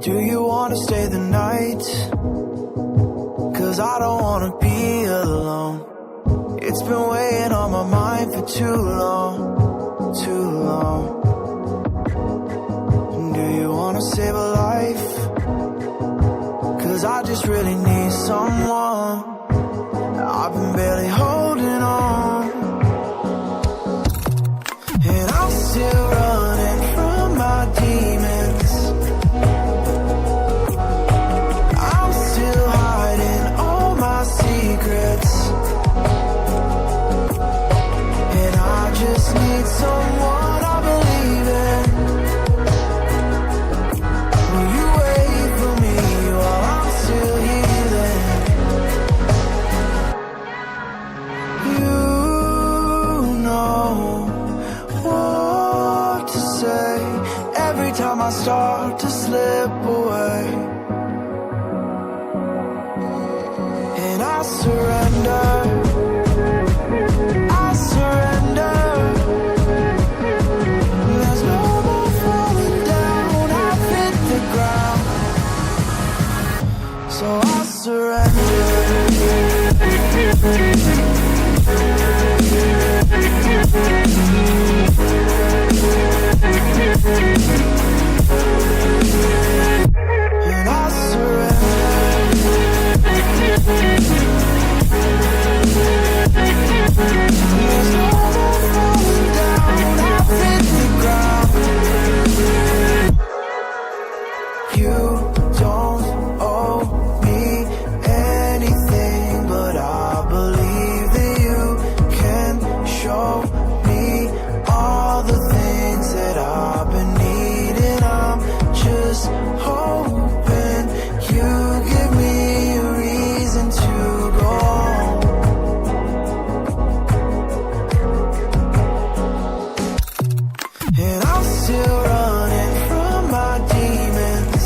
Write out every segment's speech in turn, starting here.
Do you wanna stay the night? 'Cause I don't wanna be alone. It's been weighing on my mind for too long, too long. Do you wanna save a life? 'Cause I just really need someone. I've been barely holding on, and I'm still running from my demons. I'm still hiding all my secrets, and I just need someone I believe in. Will you wait for me while I'm still healing? You know what to say every time I start to slip away, and I surrender. I surrender. There's no more falling down. I've hit the ground, so I surrender. And I surrender. There's no more falling down. I've hit the ground. You don't owe me anything, but I believe that you can show me all the things that I've been needing. I'm just hoping you give me a reason to go on. And I'm still running from my demons.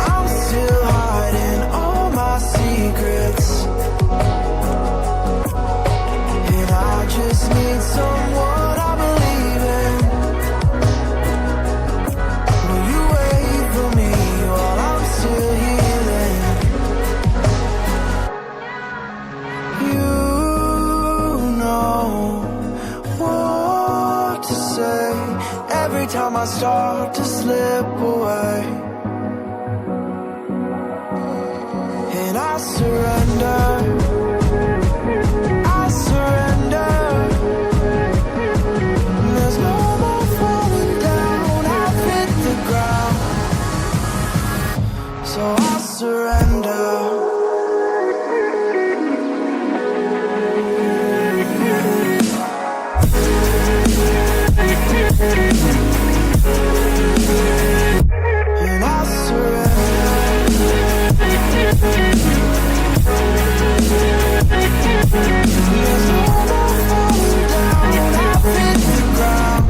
I'm still hiding all my secrets, and I just need someone I believe in. Will you wait for me while I'm still healing? You know what to say every time I start to slip away, and I surrender. I surrender. There's no more falling down. I've hit the ground, so I surrender. And I surrender. There's no more falling down. I've hit the ground.